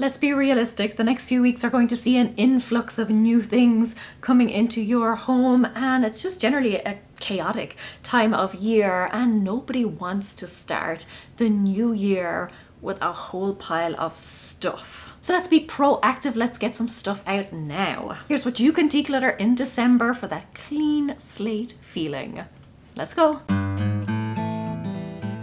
Let's be realistic. The next few weeks are going to see an influx of new things coming into your home, and it's just generally a chaotic time of year, and nobody wants to start the new year with a whole pile of stuff. So let's be proactive. Let's get some stuff out now. Here's what you can declutter in December for that clean slate feeling. Let's go.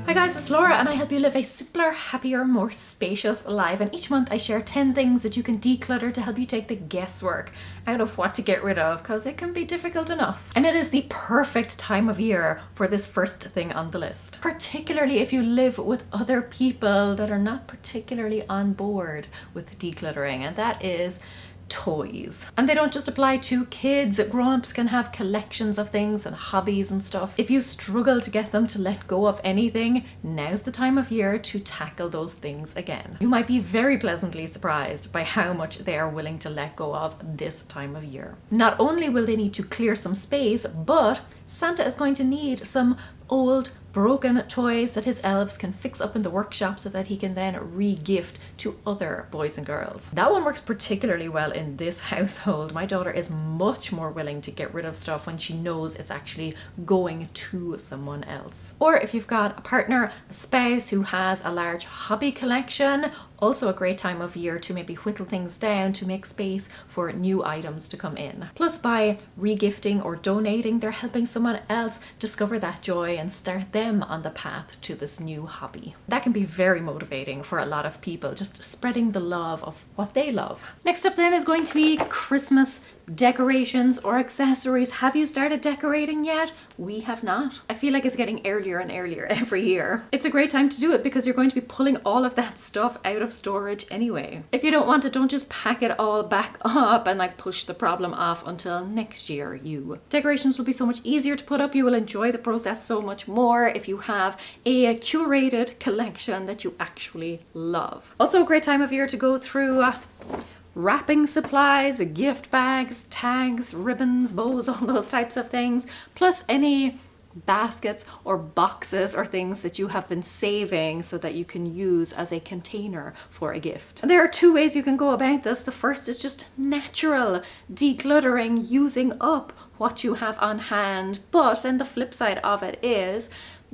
Hi guys, it's Laura and I help you live a simpler, happier, more spacious life. And each month I share 10 things that you can declutter to help you take the guesswork out of what to get rid of, because it can be difficult enough. And it is the perfect time of year for this first thing on the list, particularly if you live with other people that are not particularly on board with decluttering, and that is toys. And they don't just apply to kids. Grown-ups can have collections of things and hobbies and stuff. If you struggle to get them to let go of anything, now's the time of year to tackle those things again. You might be very pleasantly surprised by how much they are willing to let go of this time of year. Not only will they need to clear some space, but Santa is going to need some old broken toys that his elves can fix up in the workshop so that he can then re-gift to other boys and girls. That one works particularly well in this household. My daughter is much more willing to get rid of stuff when she knows it's actually going to someone else. Or if you've got a partner, a spouse who has a large hobby collection, also a great time of year to maybe whittle things down to make space for new items to come in. Plus, by re-gifting or donating, they're helping someone else discover that joy and start them on the path to this new hobby. That can be very motivating for a lot of people, just spreading the love of what they love. Next up then is going to be Christmas decorations or accessories. Have you started decorating yet? We have not. I feel like it's getting earlier and earlier every year. It's a great time to do it because you're going to be pulling all of that stuff out of storage anyway. If you don't want it, don't just pack it all back up and like push the problem off until next year. Decorations will be so much easier to put up. You will enjoy the process so much more if you have a curated collection that you actually love. Also a great time of year to go through wrapping supplies, gift bags, tags, ribbons, bows, all those types of things, plus any baskets or boxes or things that you have been saving so that you can use as a container for a gift. And there are two ways you can go about this. The first is just natural decluttering, using up what you have on hand. But then the flip side of it is,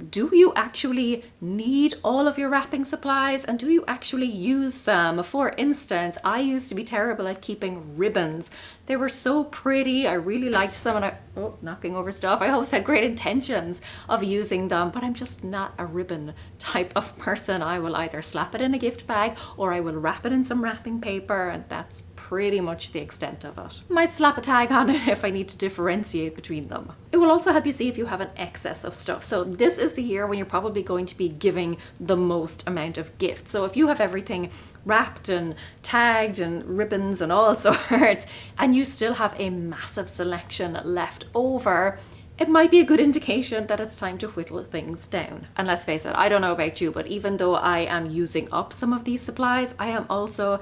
do you actually need all of your wrapping supplies, and do you actually use them? For instance, I used to be terrible at keeping ribbons. They were so pretty, I really liked them, and knocking over stuff. I always had great intentions of using them, but I'm just not a ribbon type of person. I will either slap it in a gift bag or I will wrap it in some wrapping paper, and that's pretty much the extent of it. Might slap a tag on it if I need to differentiate between them. It will also help you see if you have an excess of stuff. So this is the year when you're probably going to be giving the most amount of gifts. So if you have everything wrapped and tagged and ribbons and all sorts, and you still have a massive selection left over, it might be a good indication that it's time to whittle things down. And let's face it, I don't know about you, but even though I am using up some of these supplies, I am also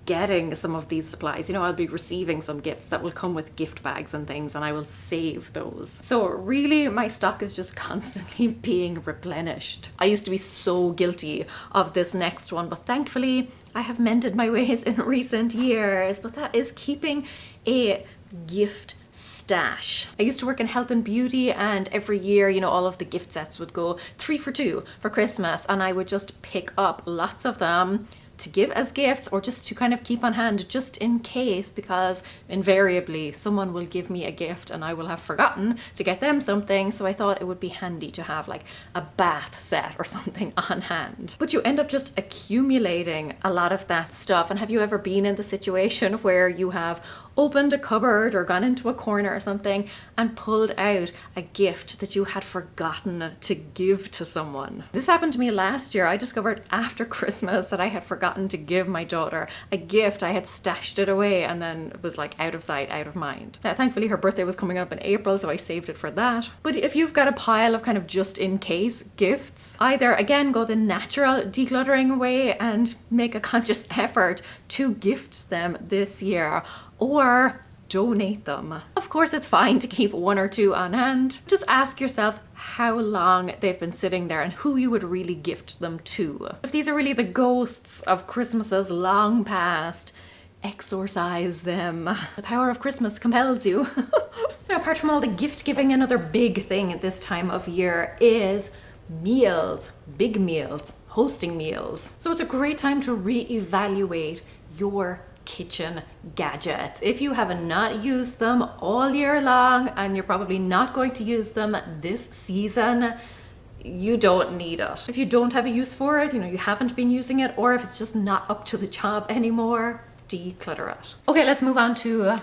getting some of these supplies. You know, I'll be receiving some gifts that will come with gift bags and things, and I will save those. So really, my stock is just constantly being replenished. I used to be so guilty of this next one, but thankfully I have mended my ways in recent years. But that is keeping a gift stash. I used to work in health and beauty, and every year, you know, all of the gift sets would go 3 for 2 for Christmas, and I would just pick up lots of them to give as gifts or just to kind of keep on hand just in case, because invariably someone will give me a gift and I will have forgotten to get them something. So I thought it would be handy to have like a bath set or something on hand. But you end up just accumulating a lot of that stuff. And have you ever been in the situation where you have opened a cupboard or gone into a corner or something and pulled out a gift that you had forgotten to give to someone? This happened to me last year. I discovered after Christmas that I had forgotten to give my daughter a gift. I had stashed it away and then it was like out of sight, out of mind. Now, thankfully her birthday was coming up in April, so I saved it for that. But if you've got a pile of kind of just in case gifts, either again go the natural decluttering way and make a conscious effort to gift them this year, or donate them. Of course, it's fine to keep 1 or 2 on hand. Just ask yourself how long they've been sitting there and who you would really gift them to. If these are really the ghosts of Christmases long past, exorcise them. The power of Christmas compels you. Now, apart from all the gift giving, another big thing at this time of year is meals, big meals, hosting meals. So it's a great time to reevaluate your kitchen gadgets. If you have not used them all year long and you're probably not going to use them this season, you don't need it. If you don't have a use for it, you haven't been using it, or if it's just not up to the job anymore, declutter it. Okay, let's move on to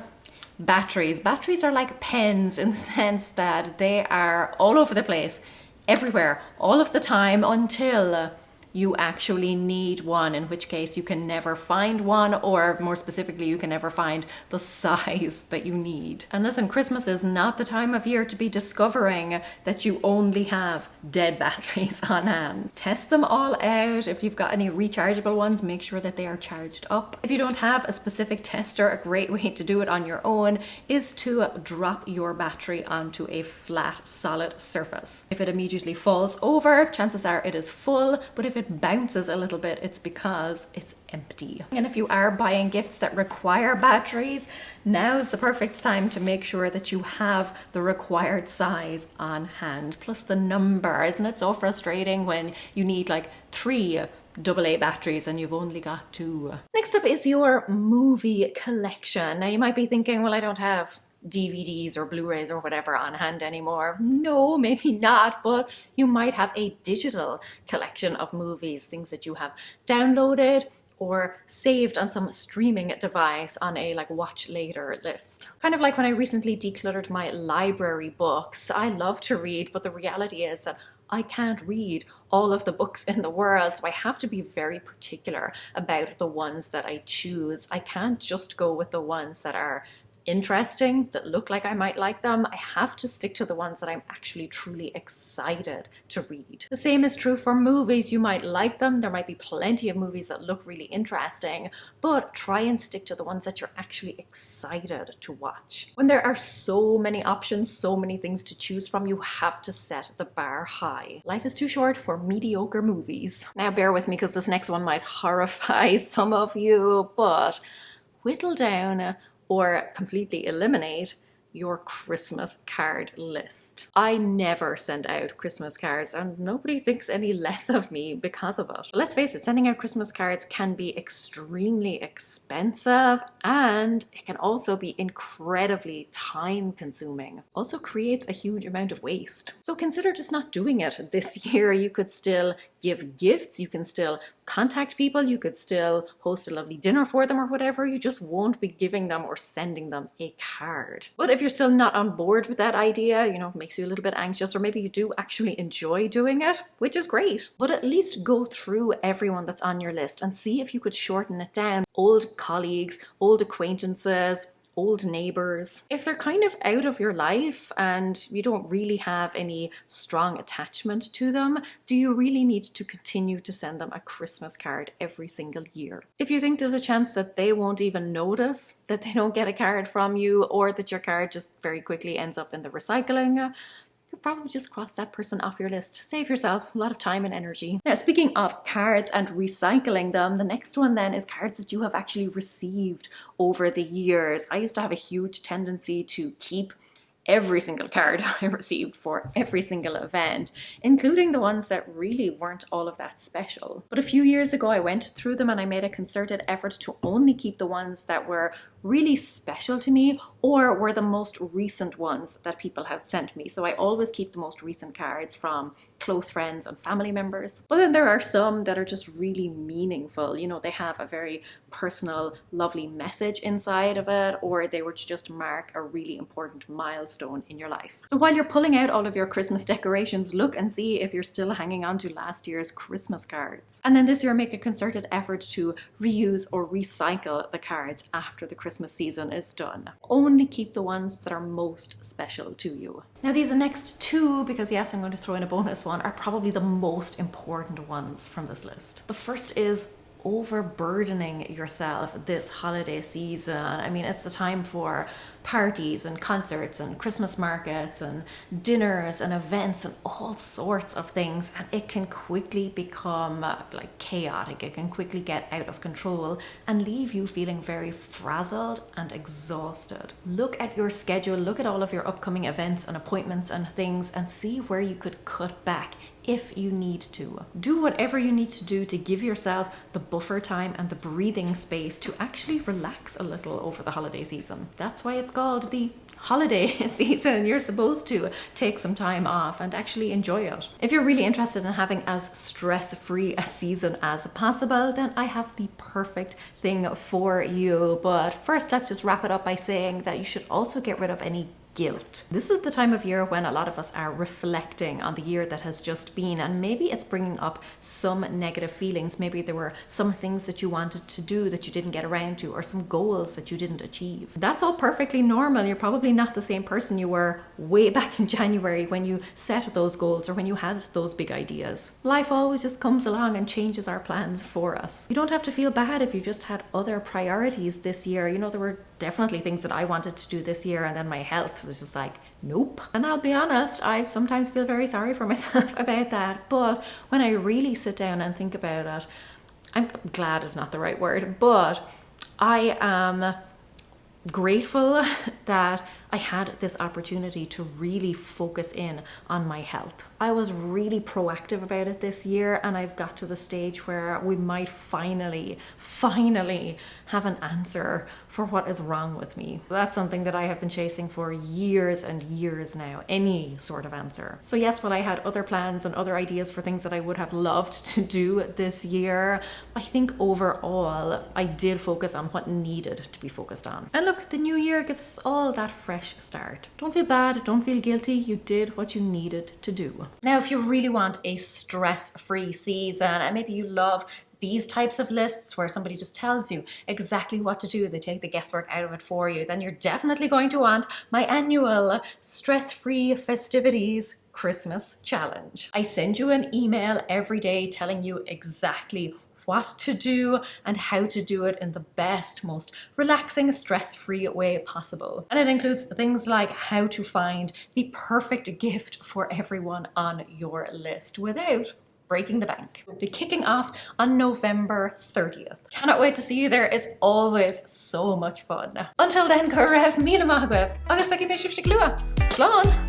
batteries. Batteries are like pens in the sense that they are all over the place, everywhere, all of the time, until you actually need one, in which case you can never find one, or more specifically, you can never find the size that you need. And listen, Christmas is not the time of year to be discovering that you only have dead batteries on hand. Test them all out. If you've got any rechargeable ones, make sure that they are charged up. If you don't have a specific tester, a great way to do it on your own is to drop your battery onto a flat, solid surface. If it immediately falls over, chances are it is full, but if it bounces a little bit, it's because it's empty. And if you are buying gifts that require batteries, now is the perfect time to make sure that you have the required size on hand, plus the number. Isn't it so frustrating when you need like 3 AA batteries and you've only got 2? Next up is your movie collection. Now you might be thinking, well, I don't have DVDs or Blu-rays or whatever on hand anymore. No, maybe not, but you might have a digital collection of movies, things that you have downloaded or saved on some streaming device on a watch later list. Kind of like when I recently decluttered my library books. I love to read, but the reality is that I can't read all of the books in the world, so I have to be very particular about the ones that I choose. I can't just go with the ones that are interesting, that look like I might like them. I have to stick to the ones that I'm actually truly excited to read. The same is true for movies. You might like them. There might be plenty of movies that look really interesting, but try and stick to the ones that you're actually excited to watch. When there are so many options, so many things to choose from, you have to set the bar high. Life is too short for mediocre movies. Now bear with me because this next one might horrify some of you, but whittle down or completely eliminate your Christmas card list. I never send out Christmas cards and nobody thinks any less of me because of it. But let's face it, sending out Christmas cards can be extremely expensive and it can also be incredibly time consuming. Also creates a huge amount of waste. So consider just not doing it this year. You could still give gifts, you can still contact people, you could still host a lovely dinner for them or whatever. You just won't be giving them or sending them a card. But if you're still not on board with that idea, makes you a little bit anxious, or maybe you do actually enjoy doing it, which is great. But at least go through everyone that's on your list and see if you could shorten it down. Old colleagues, old acquaintances, old neighbors. If they're kind of out of your life and you don't really have any strong attachment to them, do you really need to continue to send them a Christmas card every single year? If you think there's a chance that they won't even notice that they don't get a card from you, or that your card just very quickly ends up in the recycling, you could probably just cross that person off your list. Save yourself a lot of time and energy. Now, speaking of cards and recycling them, the next one then is cards that you have actually received over the years. I used to have a huge tendency to keep every single card I received for every single event, including the ones that really weren't all of that special. But a few years ago, I went through them and I made a concerted effort to only keep the ones that were really special to me or were the most recent ones that people have sent me. So I always keep the most recent cards from close friends and family members. But then there are some that are just really meaningful. They have a very personal, lovely message inside of it, or they were to just mark a really important milestone in your life. So while you're pulling out all of your Christmas decorations, look and see if you're still hanging on to last year's Christmas cards. And then this year, make a concerted effort to reuse or recycle the cards after the Christmas season is done. Only keep the ones that are most special to you. Now these next 2, because yes, I'm going to throw in a bonus one, are probably the most important ones from this list. The first is overburdening yourself this holiday season. I mean, it's the time for parties and concerts and Christmas markets and dinners and events and all sorts of things, and it can quickly become like chaotic. It can quickly get out of control and leave you feeling very frazzled and exhausted. Look at your schedule, look at all of your upcoming events and appointments and things, and see where you could cut back if you need to. Do whatever you need to do to give yourself the buffer time and the breathing space to actually relax a little over the holiday season. That's why it's called the holiday season. You're supposed to take some time off and actually enjoy it. If you're really interested in having as stress-free a season as possible, then I have the perfect thing for you. But first, let's just wrap it up by saying that you should also get rid of any guilt. This is the time of year when a lot of us are reflecting on the year that has just been, and maybe it's bringing up some negative feelings. Maybe there were some things that you wanted to do that you didn't get around to, or some goals that you didn't achieve. That's all perfectly normal. You're probably not the same person you were way back in January when you set those goals or when you had those big ideas. Life always just comes along and changes our plans for us. You don't have to feel bad if you just had other priorities this year. You know, there were definitely things that I wanted to do this year, and then my health was just like, nope. And I'll be honest, I sometimes feel very sorry for myself about that. But when I really sit down and think about it, I'm glad is not the right word, but I am grateful that I had this opportunity to really focus in on my health. I was really proactive about it this year, and I've got to the stage where we might finally have an answer for what is wrong with me. That's something that I have been chasing for years and years now, any sort of answer. So yes, while I had other plans and other ideas for things that I would have loved to do this year, I think overall I did focus on what needed to be focused on. And look, the new year gives us all that fresh start. Don't feel bad, don't feel guilty, you did what you needed to do. Now, if you really want a stress-free season, and maybe you love these types of lists where somebody just tells you exactly what to do, they take the guesswork out of it for you, then you're definitely going to want my annual stress-free festivities Christmas challenge. I send you an email every day telling you exactly what to do and how to do it in the best, most relaxing, stress-free way possible. And it includes things like how to find the perfect gift for everyone on your list without breaking the bank. We'll be kicking off on November 30th. Cannot wait to see you there. It's always so much fun. Until then, go raibh míle maith agaibh, agus bheadh mé sibh glua. Slán!